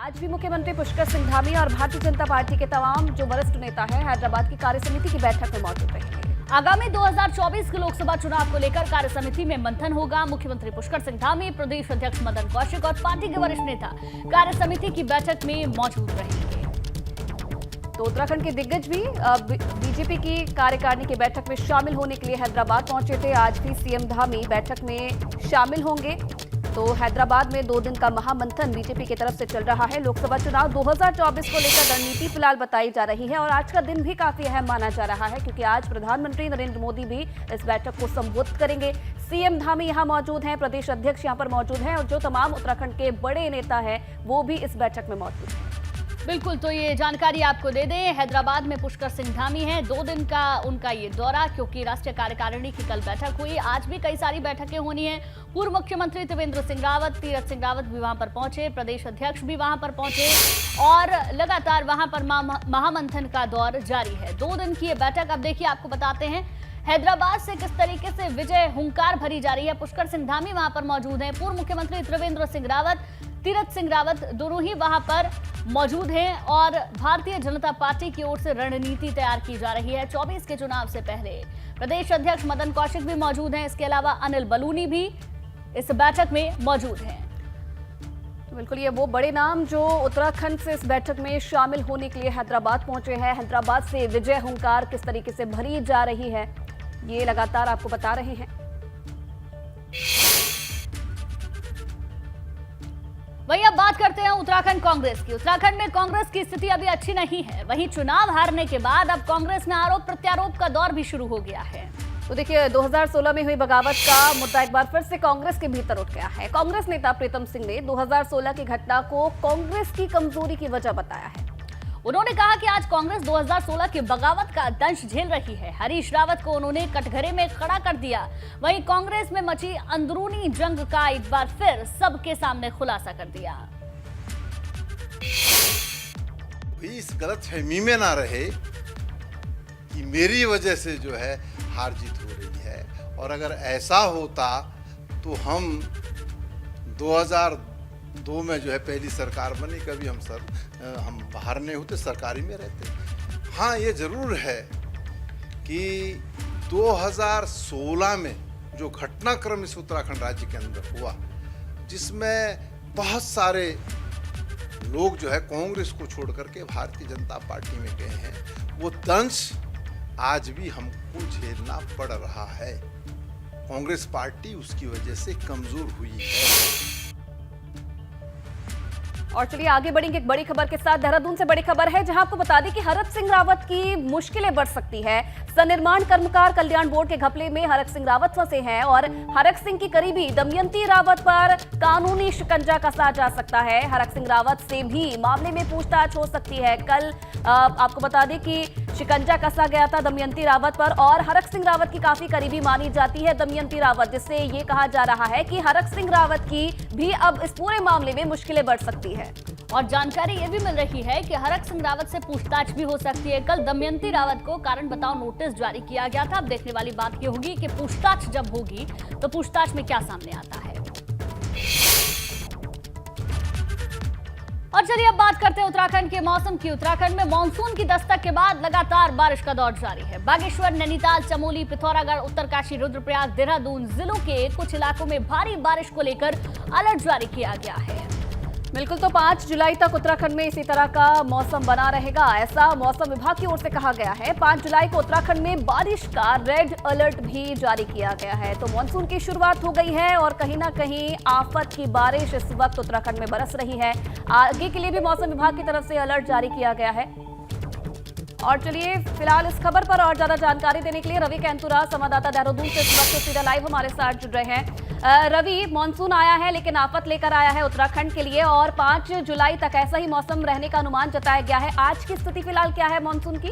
आज भी मुख्यमंत्री पुष्कर सिंह धामी और भारतीय जनता पार्टी के तमाम जो वरिष्ठ नेता हैं हैदराबाद की कार्य समिति की बैठक में मौजूद रहेंगे। आगामी 2024 के लोकसभा चुनाव को लेकर कार्य समिति में मंथन होगा। मुख्यमंत्री पुष्कर सिंह धामी, प्रदेश अध्यक्ष मदन कौशिक और पार्टी के वरिष्ठ नेता कार्य समिति की बैठक में मौजूद रहेंगे। तो उत्तराखंड के दिग्गज भी बीजेपी की कार्यकारिणी की बैठक में शामिल होने के लिए हैदराबाद पहुंचे थे। आज भी सीएम धामी बैठक में शामिल होंगे। तो हैदराबाद में 2 दिन का महामंथन बीजेपी की तरफ से चल रहा है। लोकसभा चुनाव 2024 को लेकर रणनीति फिलहाल बताई जा रही है और आज का दिन भी काफी अहम माना जा रहा है क्योंकि आज प्रधानमंत्री नरेंद्र मोदी भी इस बैठक को संबोधित करेंगे। सीएम धामी यहां मौजूद हैं, प्रदेश अध्यक्ष यहां पर मौजूद हैं और जो तमाम उत्तराखंड के बड़े नेता हैं वो भी इस बैठक में मौजूद हैं। बिल्कुल, तो ये जानकारी आपको दे दें, हैदराबाद में पुष्कर सिंह धामी हैं। 2 दिन का उनका ये दौरा, क्योंकि राष्ट्रीय कार्यकारिणी की कल बैठक हुई, आज भी कई सारी बैठकें होनी है। पूर्व मुख्यमंत्री त्रिवेंद्र सिंह रावत, तीरथ सिंह रावत भी वहां पर पहुंचे, प्रदेश अध्यक्ष भी वहां पर पहुंचे और लगातार वहां पर महामंथन का दौर जारी है। 2 दिन की ये बैठक, अब देखिए आपको बताते हैं हैदराबाद से किस तरीके से विजय हुंकार भरी जा रही है। पुष्कर सिंह धामी वहां पर मौजूद हैं, पूर्व मुख्यमंत्री त्रिवेंद्र सिंह रावत, तीरथ सिंह रावत दोनों ही वहां पर मौजूद हैं और भारतीय जनता पार्टी की ओर से रणनीति तैयार की जा रही है 24 के चुनाव से पहले। प्रदेश अध्यक्ष मदन कौशिक भी मौजूद हैं, इसके अलावा अनिल बलूनी भी इस बैठक में मौजूद हैं। तो बिल्कुल ये वो बड़े नाम जो उत्तराखंड से इस बैठक में शामिल होने के लिए हैदराबाद पहुंचे हैं। हैदराबाद से विजय हुंकार किस तरीके से भरी जा रही है ये लगातार आपको बता रहे हैं। वहीं अब बात करते हैं उत्तराखंड कांग्रेस की। उत्तराखंड में कांग्रेस की स्थिति अभी अच्छी नहीं है। वहीं चुनाव हारने के बाद अब कांग्रेस में आरोप प्रत्यारोप का दौर भी शुरू हो गया है। तो देखिए 2016 में हुई बगावत का मुद्दा एक बार फिर से कांग्रेस के भीतर उठ गया है। कांग्रेस नेता प्रीतम सिंह ने 2016 की घटना को कांग्रेस की कमजोरी की वजह बताया है। उन्होंने कहा कि आज कांग्रेस 2016 की बगावत का दंश झेल रही है। हरीश रावत को उन्होंने कटघरे में खड़ा कर दिया। वहीं कांग्रेस में मची अंदरूनी जंग का एक बार फिर सबके सामने खुलासा कर दिया। इस गलतफहमी में ना रहे कि मेरी वजह से जो है हार जीत हो रही है, और अगर ऐसा होता तो हम 2002 में जो है पहली सरकार बनी, कभी हम बाहर नहीं होते, सरकारी में रहते। हाँ, ये जरूर है कि 2016 में जो घटनाक्रम इस उत्तराखंड राज्य के अंदर हुआ, जिसमें बहुत सारे लोग जो है कांग्रेस को छोड़ करके भारतीय जनता पार्टी में गए हैं, वो दंश आज भी हमको झेलना पड़ रहा है। कांग्रेस पार्टी उसकी वजह से कमजोर हुई है। और चलिए आगे बढ़ेंगे एक बड़ी खबर के साथ। देहरादून से बड़ी खबर है जहां आपको बता दें कि हरक सिंह रावत की मुश्किलें बढ़ सकती है। सनिर्माण कर्मकार कल्याण बोर्ड के घपले में हरक सिंह रावत फंसे हैं और हरक सिंह की करीबी दमयंती रावत पर कानूनी शिकंजा कसा जा सकता है। हरक सिंह रावत से भी मामले में पूछताछ हो सकती है। कल आपको बता दें कि शिकंजा कसा गया था दमयंती रावत पर और हरक सिंह रावत की काफी करीबी मानी जाती है दमयंती रावत, जिससे ये कहा जा रहा है कि हरक सिंह रावत की भी अब इस पूरे मामले में मुश्किलें बढ़ सकती है। और जानकारी ये भी मिल रही है कि हरक सिंह रावत से पूछताछ भी हो सकती है। कल दमयंती रावत को कारण बताओ नोटिस जारी किया गया था। अब देखने वाली बात ये होगी कि पूछताछ जब होगी तो पूछताछ में क्या सामने आता है। और चलिए अब बात करते हैं उत्तराखंड के मौसम की। उत्तराखंड में मानसून की दस्तक के बाद लगातार बारिश का दौर जारी है। बागेश्वर, नैनीताल, चमोली, पिथौरागढ़, उत्तरकाशी, रुद्रप्रयाग, देहरादून जिलों के कुछ इलाकों में भारी बारिश को लेकर अलर्ट जारी किया गया है। बिल्कुल, तो 5 जुलाई तक उत्तराखंड में इसी तरह का मौसम बना रहेगा, ऐसा मौसम विभाग की ओर से कहा गया है। 5 जुलाई को उत्तराखंड में बारिश का रेड अलर्ट भी जारी किया गया है। तो मानसून की शुरुआत हो गई है और कहीं ना कहीं आफत की बारिश इस वक्त उत्तराखंड में बरस रही है। आगे के लिए भी मौसम विभाग की तरफ से अलर्ट जारी किया गया है। और चलिए फिलहाल इस खबर पर और ज्यादा जानकारी देने के लिए रवि कैंतुरा, संवाददाता देहरादून से इस वक्त सीधा लाइव हमारे साथ जुड़ रहे हैं। रवि, मॉनसून आया है लेकिन आफत लेकर आया है उत्तराखंड के लिए और 5 जुलाई तक ऐसा ही मौसम रहने का अनुमान जताया गया है। आज की स्थिति फिलहाल क्या है मॉनसून की?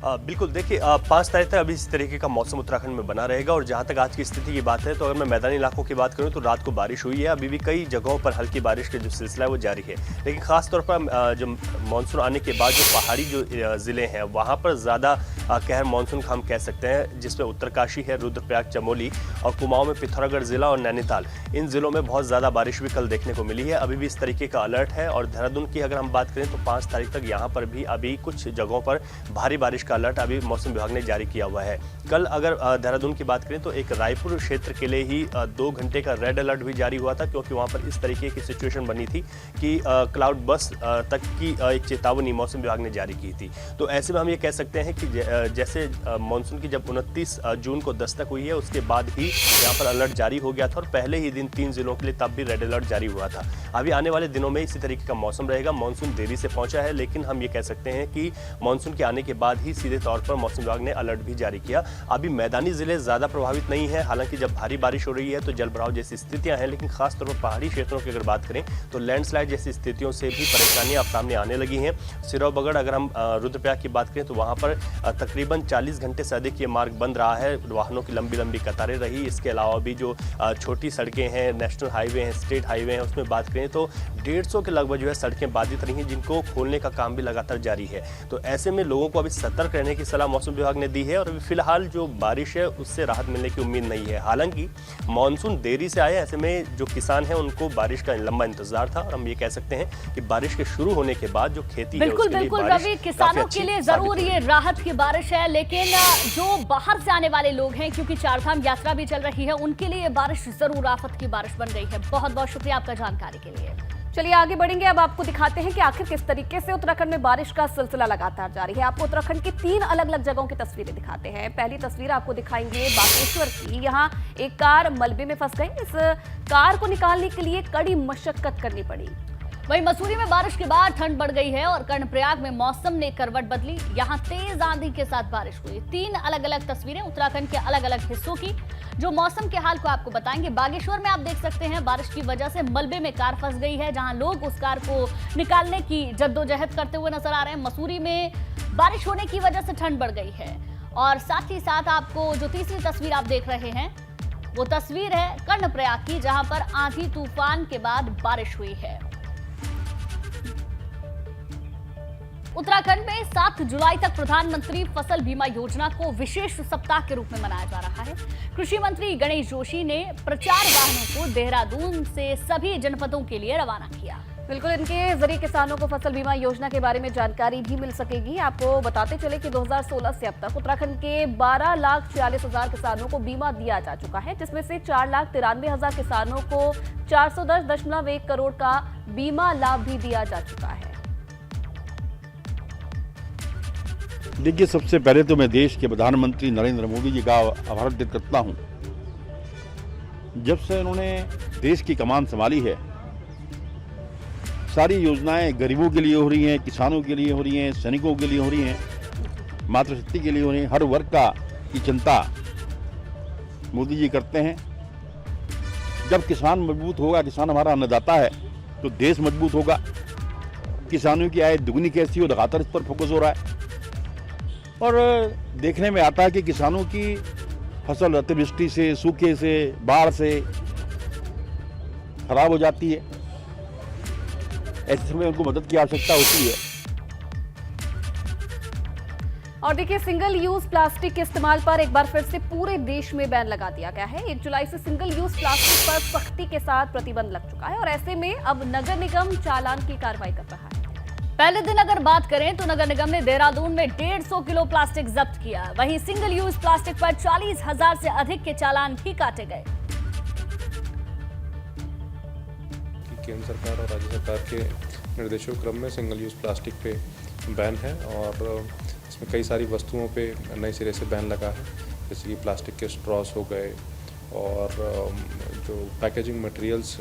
बिल्कुल देखिए 5 तारीख तक अभी इस तरीके का मौसम उत्तराखंड में बना रहेगा और जहां तक आज की स्थिति की बात है तो अगर मैं मैदानी इलाकों की बात करूं तो रात को बारिश हुई है, अभी भी कई जगहों पर हल्की बारिश का जो सिलसिला है वो जारी है। लेकिन खास तौर पर जो मानसून आने के बाद जो पहाड़ी जो ज़िले हैं वहाँ पर ज़्यादा कहर मानसून का हम कह सकते हैं, जिसमें उत्तरकाशी है, रुद्रप्रयाग, चमोली और कुमाऊं में पिथौरागढ़ जिला और नैनीताल, इन जिलों में बहुत ज़्यादा बारिश भी कल देखने को मिली है। अभी भी इस तरीके का अलर्ट है और देहरादून की अगर हम बात करें तो 5 तारीख तक यहाँ पर भी अभी कुछ जगहों पर भारी बारिश का अलर्ट अभी मौसम विभाग ने जारी किया हुआ है। कल अगर देहरादून की बात करें तो एक रायपुर क्षेत्र के लिए ही 2 घंटे का रेड अलर्ट भी जारी हुआ था, क्योंकि वहाँ पर इस तरीके की सिचुएशन बनी थी कि क्लाउड बस तक की एक चेतावनी मौसम विभाग ने जारी की थी। तो ऐसे में हम ये कह सकते हैं कि जैसे मानसून की जब 29 जून को दस्तक हुई है उसके बाद ही यहाँ पर अलर्ट जारी हो गया था और पहले ही दिन 3 जिलों के लिए तब भी रेड अलर्ट जारी हुआ था। अभी आने वाले दिनों में इसी तरीके का मौसम रहेगा। मानसून देरी से पहुंचा है, लेकिन हम ये कह सकते हैं कि मानसून के आने के बाद ही सीधे तौर पर मौसम विभाग ने अलर्ट भी जारी किया। अभी मैदानी जिले ज़्यादा प्रभावित नहीं है, हालांकि जब भारी बारिश हो रही है तो जलभराव जैसी स्थितियां हैं, लेकिन खासतौर पर पहाड़ी क्षेत्रों की अगर बात करें तो लैंडस्लाइड जैसी स्थितियों से भी परेशानियां सामने आने लगी हैं। सिरौबगढ़ अगर हम रुद्रप्रयाग की बात करें तो वहाँ पर तकरीबन 40 घंटे से अधिक ये मार्ग बंद रहा है, वाहनों की लंबी लंबी कतारें रही। इसके अलावा भी जो छोटी सड़कें हैं, नेशनल हाईवे हैं, स्टेट हाईवे हैं, उसमें बात करें तो 150 के लगभग जो है सड़कें बाधित रही हैं, जिनको खोलने का काम भी लगातार जारी है। तो ऐसे में लोगों को अभी सतर्क रहने की सलाह मौसम विभाग ने दी है और अभी फिलहाल जो बारिश है उससे राहत मिलने की उम्मीद नहीं है। हालांकि मानसून देरी से आया, ऐसे में जो किसान हैं उनको बारिश का लंबा इंतजार था और हम ये कह सकते हैं कि बारिश के शुरू होने के बाद जो खेती है बिल्कुल उसके लिए बिल्कुल बारिश रवि, किसानों के लिए जरूर ये राहत की बारिश है, लेकिन जो बाहर से आने वाले लोग हैं, क्योंकि चारधाम यात्रा भी चल रही है, उनके लिए बारिश जरूर आफत की बारिश बन गई है। बहुत बहुत शुक्रिया आपका जानकारी के लिए। चलिए आगे बढ़ेंगे। अब आपको दिखाते हैं कि आखिर किस तरीके से उत्तराखंड में बारिश का सिलसिला लगातार जारी है। आपको उत्तराखंड की 3 अलग अलग जगहों की तस्वीरें दिखाते हैं। पहली तस्वीर आपको दिखाएंगे बागेश्वर की। यहाँ एक कार मलबे में फंस गई। इस कार को निकालने के लिए कड़ी मशक्कत करनी पड़ी। वहीं मसूरी में बारिश के बाद ठंड बढ़ गई है और कर्णप्रयाग में मौसम ने करवट बदली। यहाँ तेज आंधी के साथ बारिश हुई। 3 अलग अलग तस्वीरें उत्तराखंड के अलग अलग हिस्सों की, जो मौसम के हाल को आपको बताएंगे। बागेश्वर में आप देख सकते हैं बारिश की वजह से मलबे में कार फंस गई है, जहां लोग उस कार को निकालने की जद्दोजहद करते हुए नजर आ रहे हैं। मसूरी में बारिश होने की वजह से ठंड बढ़ गई है और साथ ही साथ आपको जो तीसरी तस्वीर आप देख रहे हैं वो तस्वीर है कर्णप्रयाग की, जहां पर आंधी तूफान के बाद बारिश हुई है। उत्तराखंड में 7 जुलाई तक प्रधानमंत्री फसल बीमा योजना को विशेष सप्ताह के रूप में मनाया जा रहा है। कृषि मंत्री गणेश जोशी ने प्रचार वाहनों को देहरादून से सभी जनपदों के लिए रवाना किया। बिल्कुल, इनके जरिए किसानों को फसल बीमा योजना के बारे में जानकारी भी मिल सकेगी। आपको बताते चले कि 2016 से अब तक उत्तराखंड के 12,46,000 किसानों को बीमा दिया जा चुका है, जिसमें से 4,93,000 किसानों को 410.1 करोड़ का बीमा लाभ भी दिया जा चुका है। देखिए, सबसे पहले तो मैं देश के प्रधानमंत्री नरेंद्र मोदी जी का आभार व्यक्त करता हूं। जब से उन्होंने देश की कमान संभाली है, सारी योजनाएं गरीबों के लिए हो रही हैं, किसानों के लिए हो रही हैं, सैनिकों के लिए हो रही हैं, मातृशक्ति के लिए हो रही हैं। हर वर्ग की चिंता मोदी जी करते हैं। जब किसान मजबूत होगा, किसान हमारा अन्नदाता है, तो देश मजबूत होगा। किसानों की आय दुगनी कैसी हो, लगातार इस पर फोकस हो रहा है और देखने में आता है कि किसानों की फसल अतिवृष्टि से, सूखे से, बाढ़ से खराब हो जाती है। ऐसे समय उनको मदद की आवश्यकता होती है। और देखिए, सिंगल यूज प्लास्टिक के इस्तेमाल पर एक बार फिर से पूरे देश में बैन लगा दिया गया है। 1 जुलाई से सिंगल यूज प्लास्टिक पर सख्ती के साथ प्रतिबंध लग चुका है और ऐसे में अब नगर निगम चालान की कार्रवाई कर रहा है। पहले दिन अगर बात करें तो नगर निगम ने देहरादून में 150 किलो प्लास्टिक जब्त किया। वहीं सिंगल यूज प्लास्टिक पर 40,000 से अधिक के चालान भी काटे गए। केंद्र सरकार और राज्य सरकार के निर्देशों क्रम में सिंगल यूज़ प्लास्टिक पे बैन है और इसमें कई सारी वस्तुओं पे नए सिरे से बैन लगा है, जैसे कि प्लास्टिक के स्ट्रॉस हो गए और जो packaging materials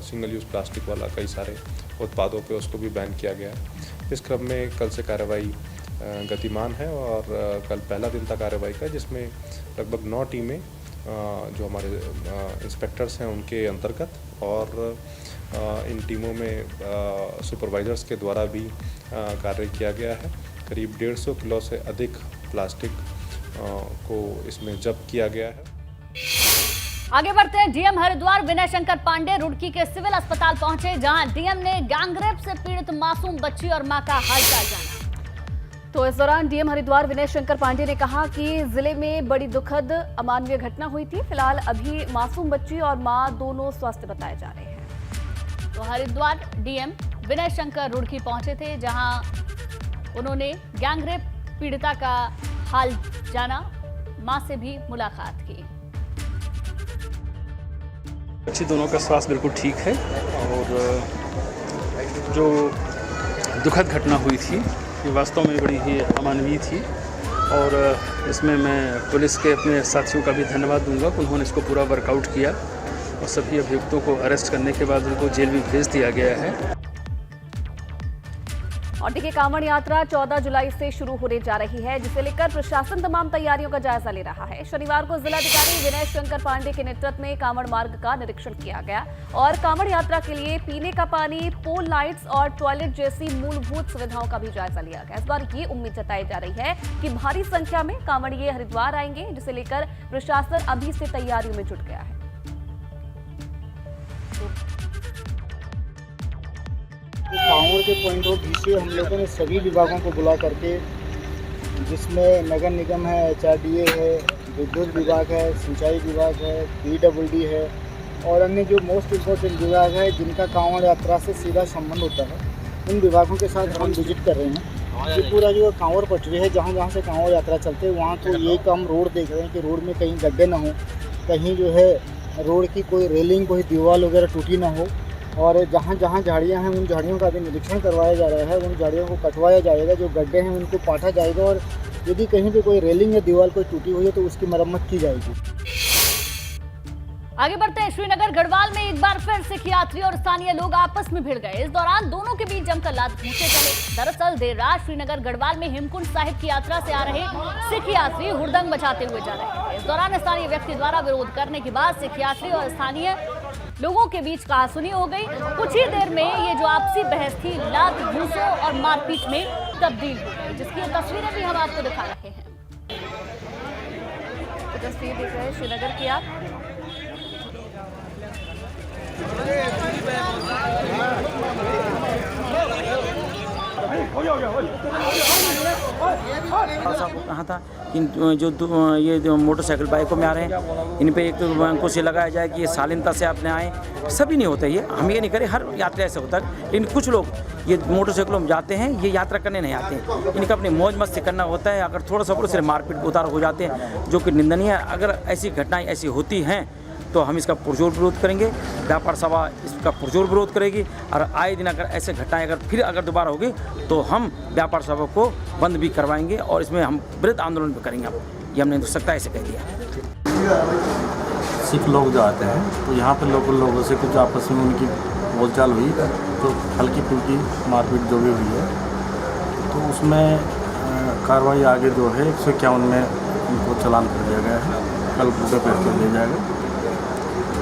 single use plastic वाला कई सारे उत्पादों पे उसको भी बैन किया गया है। इस क्रम में कल से कार्रवाई गतिमान है और कल पहला दिन था कार्रवाई का, जिसमें लगभग 9 टीमें जो हमारे इंस्पेक्टर्स हैं उनके अंतर्गत और इन टीमों में सुपरवाइजर्स के द्वारा भी कार्य किया गया है। करीब 150 किलो से अधिक प्लास्टिक को इसमें जब्त किया गया है। आगे बढ़ते हैं। डीएम हरिद्वार विनय शंकर पांडे रुड़की के सिविल अस्पताल पहुंचे, जहां डीएम ने गैंगरेप से पीड़ित मासूम बच्ची और मां का हालचाल जाना। तो इस दौरान डीएम हरिद्वार विनय शंकर पांडे ने कहा कि जिले में बड़ी दुखद अमानवीय घटना हुई थी। फिलहाल अभी मासूम बच्ची और मां दोनों स्वस्थ बताए जा रहे हैं। तो हरिद्वार डीएम विनय शंकर रुड़की पहुंचे थे, जहां उन्होंने गैंगरेप पीड़िता का हाल जाना, मां से भी मुलाकात की। बच्ची दोनों का स्वास्थ्य बिल्कुल ठीक है और जो दुखद घटना हुई थी ये वास्तव में बड़ी ही अमानवीय थी और इसमें मैं पुलिस के अपने साथियों का भी धन्यवाद दूंगा कि उन्होंने इसको पूरा वर्कआउट किया और सभी अभियुक्तों को अरेस्ट करने के बाद उनको जेल भी भेज दिया गया है। औटी की कांवड़ यात्रा 14 जुलाई से शुरू होने जा रही है, जिसे लेकर प्रशासन तमाम तैयारियों का जायजा ले रहा है। शनिवार को जिलाधिकारी विनय शंकर पांडे के नेतृत्व में कांवड़ मार्ग का निरीक्षण किया गया और कांवड़ यात्रा के लिए पीने का पानी, पोल लाइट्स और टॉयलेट जैसी मूलभूत सुविधाओं का भी जायजा लिया गया। इस बार ये उम्मीद जताई जा रही है कि भारी संख्या में कांवड़िये हरिद्वार आएंगे, जिसे लेकर प्रशासन अभी से तैयारियों में जुट गया है। कांवड़ के पॉइंट ऑफ व्यू से हम लोगों ने सभी विभागों को बुला करके, जिसमें नगर निगम है, HRDA है, विद्युत विभाग है, सिंचाई विभाग है, PWD है और अन्य जो मोस्ट इम्पोर्टेंट विभाग है जिनका कांवड़ यात्रा से सीधा संबंध होता है, उन विभागों के साथ हम विजिट कर रहे हैं। ये पूरा जो कांवड़ पटरी है, जहाँ जहाँ से कांवड़ यात्रा चलते हैं वहाँ तो ये काम रोड देख रहे हैं कि रोड में कहीं गड्ढे ना हो, कहीं जो है रोड की कोई रेलिंग, कोई दीवार वगैरह टूटी ना हो और जहाँ जहाँ झाड़ियाँ हैं उन झाड़ियों का भी निरीक्षण करवाया जा रहा है। उन झाड़ियों को कटवाया जाएगा, जो गड्ढे हैं उनको पाटा जाएगा और यदि कहीं भी कोई रेलिंग या दीवार कोई टूटी हुई है तो उसकी मरम्मत की जाएगी। आगे बढ़ते हैं। श्रीनगर गढ़वाल में एक बार फिर सिख यात्री और स्थानीय लोग आपस में भिड़ गए। इस दौरान दोनों के बीच जमकर लात घूंसे चले। दरअसल देर रात श्रीनगर गढ़वाल में हेमकुंड साहिब की यात्रा से आ रहे सिख यात्री हुड़दंग बजाते हुए जा रहे थे। इस दौरान स्थानीय व्यक्ति द्वारा विरोध करने के बाद सिख यात्री और स्थानीय लोगों के बीच कहासुनी हो गई। कुछ ही देर में ये जो आपसी बहस थी लात घूंसों और मारपीट में तब्दील हो गई, जिसकी तस्वीरें भी हम आपको दिखा रहे हैं। तो तस्वीर देख रहे हैं श्रीनगर की आप। आपको कहा था कि जो मोटरसाइकिल बाइकों में आ रहे हैं, इन पे एक तो अंकुश ये लगाया जाए कि ये शालीनता से आपने आए। सभी नहीं होता, ये हम ये नहीं करें, हर यात्रा ऐसे होता है, लेकिन कुछ लोग ये मोटरसाइकिलों में जाते हैं, ये यात्रा करने नहीं आते हैं। इनका अपनी मौज मस्ती करना होता है। अगर थोड़ा सा बोलो सिर्फ मारपीट उतार हो जाते हैं, जो कि निंदनीय है। अगर ऐसी घटनाएं ऐसी होती हैं तो हम इसका पुरजोर विरोध करेंगे। व्यापार सभा इसका पुरजोर विरोध करेगी और आए दिन अगर ऐसे घटनाएं अगर दोबारा होगी तो हम व्यापार सभा को बंद भी करवाएंगे और इसमें हम वृहद आंदोलन भी करेंगे। ये हमने हो सकता है ऐसे कह दिया। सिख लोग जो आते हैं तो यहाँ पर लोकल लोगों से कुछ आपस में उनकी बोलचाल हुई, तो हल्की फुल्की मारपीट जो भी हुई है, तो उसमें कार्रवाई आगे जो है 151 में उनको चालान कर दिया गया है। कल पूरे पेश कर दिया जाएगा।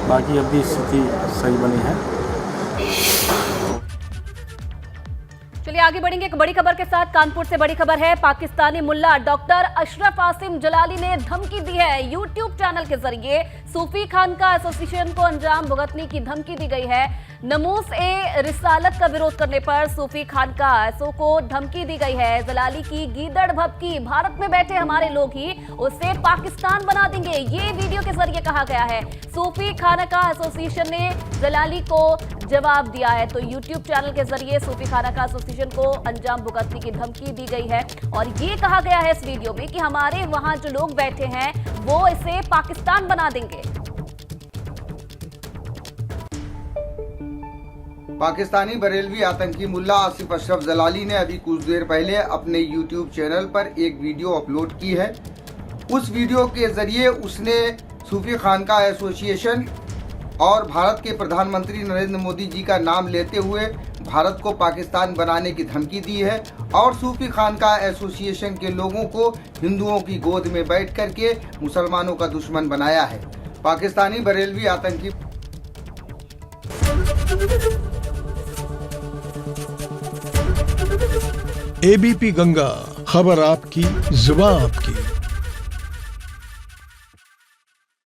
बाकी अभी स्थिति सही बनी है। चलिए आगे बढ़ेंगे एक बड़ी खबर के साथ। कानपुर से बड़ी खबर है। पाकिस्तानी मुल्ला डॉक्टर अशरफ आसिम जलाली ने धमकी दी है। यूट्यूब चैनल के जरिए सूफी खानका एसोसिएशन को अंजाम भुगतने की धमकी दी गई है। नमूस ए रिसालत का विरोध करने पर सूफी खानका एसो को धमकी दी गई है। जलाली की गीदड़ भभकी, भारत में बैठे हमारे लोग ही उसे पाकिस्तान बना देंगे, ये वीडियो के जरिए कहा गया है। सूफी खानका एसोसिएशन ने जलाली को जवाब दिया है। तो यूट्यूब चैनल के जरिए सूफी खानका एसोसिएशन को अंजाम भुगतने की धमकी दी गई है और ये कहा गया है इस वीडियो में कि हमारे वहां जो लोग बैठे हैं वो इसे पाकिस्तान बना देंगे। पाकिस्तानी बरेलवी आतंकी मुल्ला आसिफ अशरफ जलाली ने अभी कुछ देर पहले अपने YouTube चैनल पर एक वीडियो अपलोड की है। उस वीडियो के जरिए उसने सूफी खानका एसोसिएशन और भारत के प्रधानमंत्री नरेंद्र मोदी जी का नाम लेते हुए भारत को पाकिस्तान बनाने की धमकी दी है और सूफी खानका एसोसिएशन के लोगों को हिंदुओं की गोद में बैठ करके मुसलमानों का दुश्मन बनाया है। पाकिस्तानी बरेलवी आतंकी ABP गंगा खबर आपकी, जुबान आपकी।